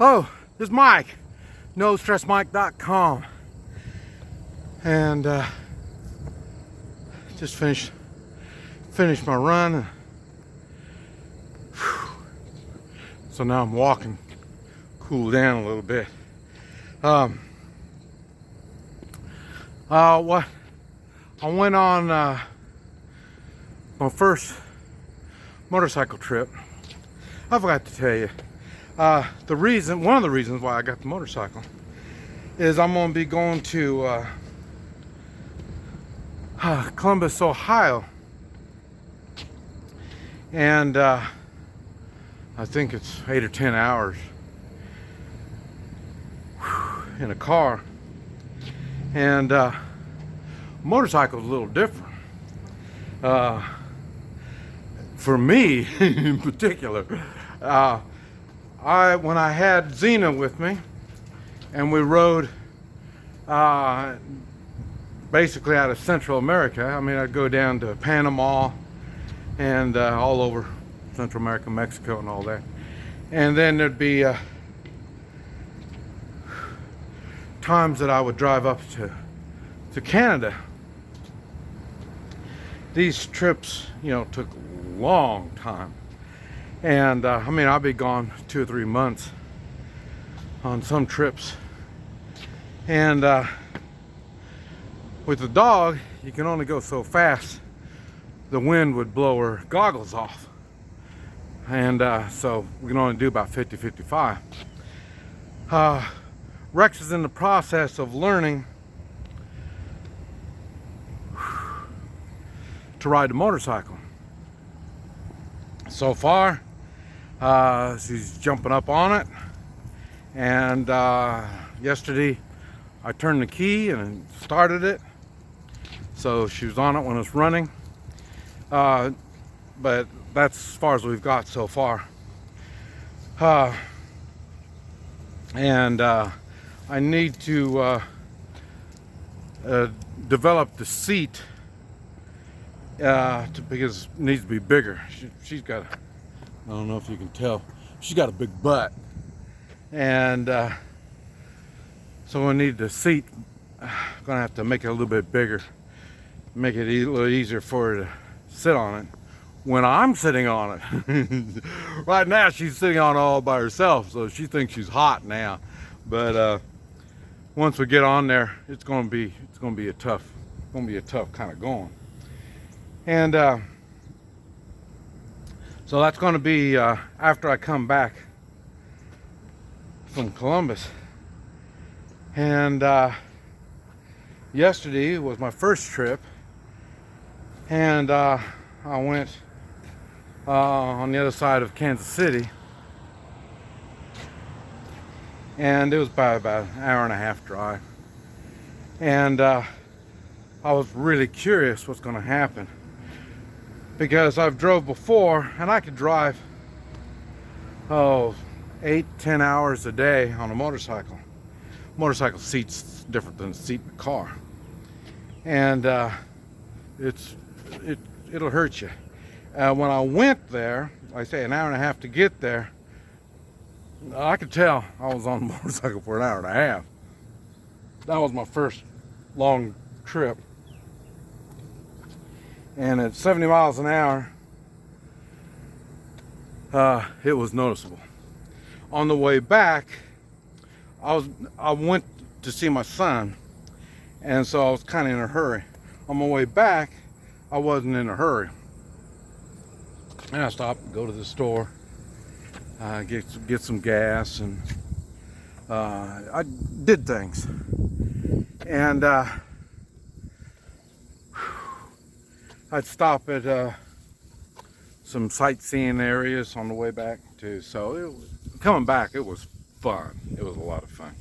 Oh, this is Mike, NoStressMike.com, and just finished my run. So now I'm walking, cool down a little bit. What I went on my first motorcycle trip. I forgot to tell you. One of the reasons why I got the motorcycle is I'm going to be going to Columbus, Ohio, and I think it's 8 or 10 hours in a car, and motorcycle's a little different. For me in particular, when I had Zena with me, and we rode basically out of Central America. I mean, I'd go down to Panama and all over Central America, Mexico, and all that. And then there'd be times that I would drive up to Canada. These trips, took a long time. And I mean, I'll be gone 2 or 3 months on some trips. And with the dog, you can only go so fast. The wind would blow her goggles off. And so we can only do about 50, 55. Rex is in the process of learning to ride a motorcycle. So far, she's jumping up on it, and yesterday I turned the key and started it, so she was on it when it's running, but that's as far as we've got so far. And I need to develop the seat because it needs to be bigger. She's got I don't know if you can tell, she's got a big butt, and so I need the seat. Gonna have to make it a little bit bigger, make it a little easier for her to sit on it when I'm sitting on it. Right now she's sitting on it all by herself, so she thinks she's hot now, but once we get on there, it's gonna be a tough kind of going. And so that's going to be after I come back from Columbus. And yesterday was my first trip, and I went on the other side of Kansas City, and it was about an hour and a half drive. And I was really curious what's going to happen, because I've drove before and I could drive 8-10 hours a day on a motorcycle. Motorcycle seat's different than a seat in a car, and it'll hurt you. When I went there, like I say, an hour and a half to get there, I could tell I was on a motorcycle for an hour and a half. That was my first long trip. And at 70 miles an hour, it was noticeable. On the way back, I went to see my son, and so I was kind of in a hurry. On my way back, I wasn't in a hurry, and I stopped and go to the store, get some gas, and I did things. And I'd stop at some sightseeing areas on the way back too. So coming back, it was fun. It was a lot of fun.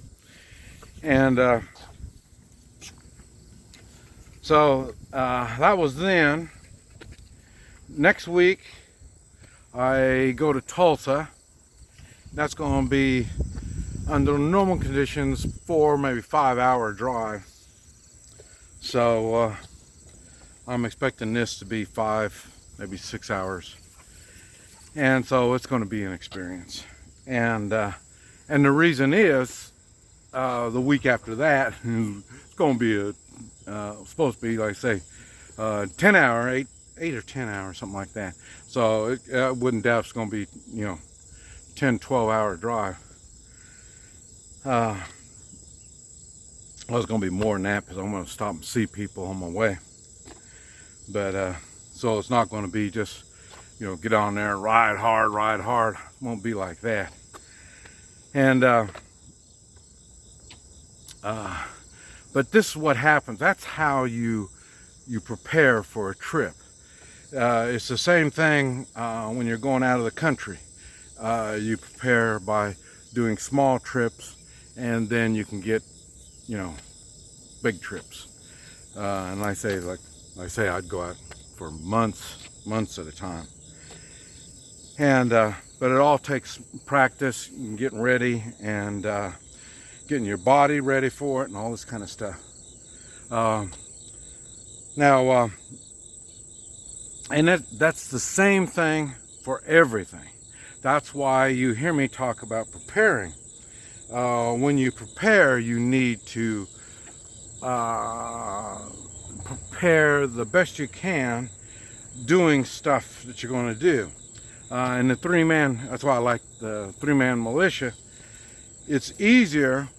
And so that was then. Next week, I go to Tulsa. That's going to be, under normal conditions, 4, maybe 5 hour drive. So I'm expecting this to be 5, maybe 6 hours, and so it's going to be an experience. And And the reason is, the week after that, it's going to be supposed to be, like I say, 10 hour, 8 or 10 hours, something like that. So I wouldn't doubt it's going to be, 10, 12-hour drive. Well, it's going to be more than that because I'm going to stop and see people on my way. But so it's not going to be just, get on there and ride hard, ride hard. It won't be like that. And but this is what happens. That's how you prepare for a trip. It's the same thing when you're going out of the country. You prepare by doing small trips, and then you can get, big trips. And like I say, I'd go out for months at a time. And but it all takes practice and getting ready and getting your body ready for it and all this kind of stuff. Now, and that's the same thing for everything. That's why you hear me talk about preparing. When you prepare, you need to prepare the best you can doing stuff that you're going to do. And the three-man, that's why I like the three-man militia. It's easier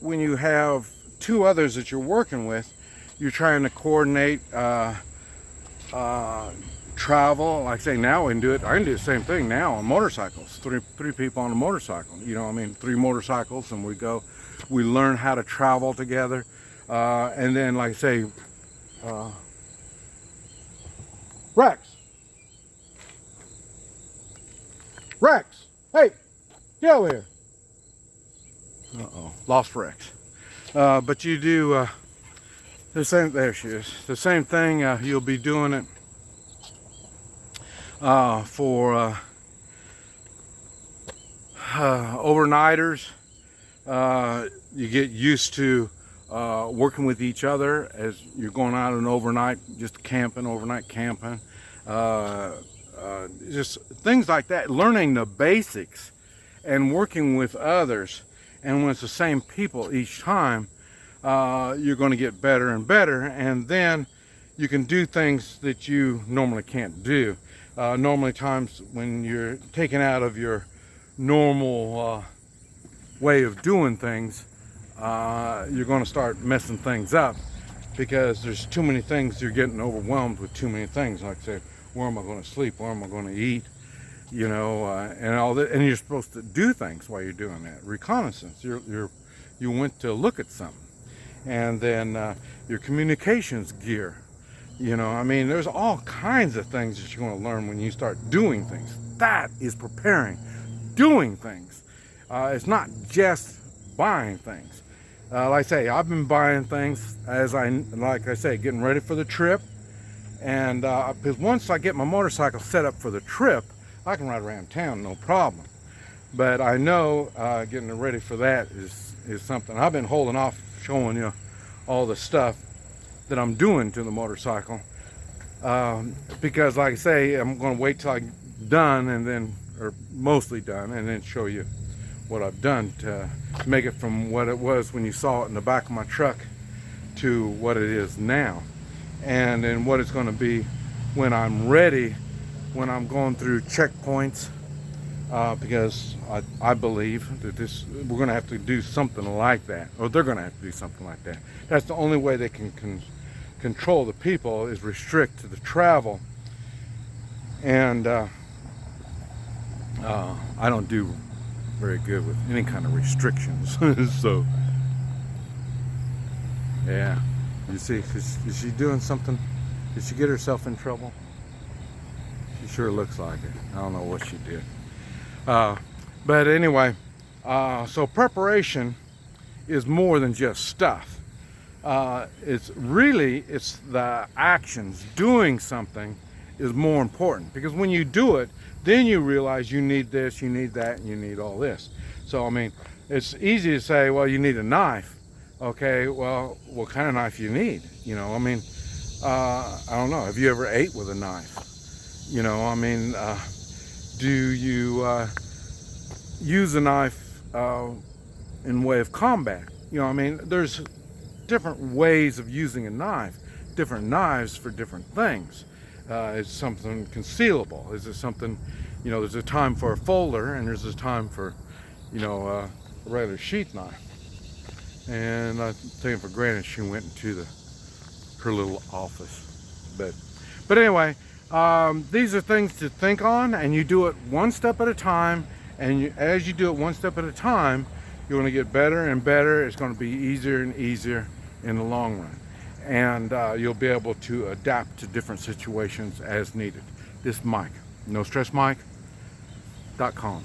when you have two others that you're working with. You're trying to coordinate travel. Like I say, now I can do the same thing now on motorcycles. Three people on a motorcycle. 3 motorcycles, and we learn how to travel together. And then, like I say, Rex, hey, get over here. Lost Rex. But you do the same. There she is. The same thing. You'll be doing it for overnighters. You get used to working with each other as you're going out on overnight, just overnight camping. Just things like that, learning the basics and working with others. And when it's the same people each time, you're going to get better and better, and then you can do things that you normally can't do. Normally times when you're taken out of your normal way of doing things, you're going to start messing things up because there's too many things. You're getting overwhelmed with too many things. Like say, where am I going to sleep? Where am I going to eat? And all that. And you're supposed to do things while you're doing that. Reconnaissance. You went to look at something, and then your communications gear. There's all kinds of things that you're going to learn when you start doing things. That is preparing, doing things. It's not just buying things. Like I say, I've been buying things like I say, getting ready for the trip. And because once I get my motorcycle set up for the trip, I can ride around town no problem. But I know getting ready for that is something. I've been holding off showing you all the stuff that I'm doing to the motorcycle because, like I say, I'm going to wait till I'm done or mostly done, and then show you what I've done to make it from what it was when you saw it in the back of my truck to what it is now. And then what it's going to be when I'm ready, when I'm going through checkpoints, because I believe that we're going to have to do something like that, or they're going to have to do something like that. That's the only way they can control the people, is restrict the travel. And I don't do very good with any kind of restrictions. So yeah. You see, is she doing something? Did she get herself in trouble? She sure looks like it. I don't know what she did. But anyway, so preparation is more than just stuff. It's the actions. Doing something is more important, because when you do it, then you realize you need this, you need that, and you need all this. So, it's easy to say, well, you need a knife. Okay, well, what kind of knife you need? I don't know. Have you ever ate with a knife? Do you use a knife in way of combat. You know, I mean, there's different ways of using a knife, different knives for different things. Is something concealable? Is it something, you know, there's a time for a folder and there's a time for, you know, a regular sheath knife. And I take for granted she went into her little office. But anyway, these are things to think on, and you do it one step at a time. And as you do it one step at a time, you're going to get better and better. It's going to be easier and easier in the long run. And you'll be able to adapt to different situations as needed. This is Mike, NoStressMike.com.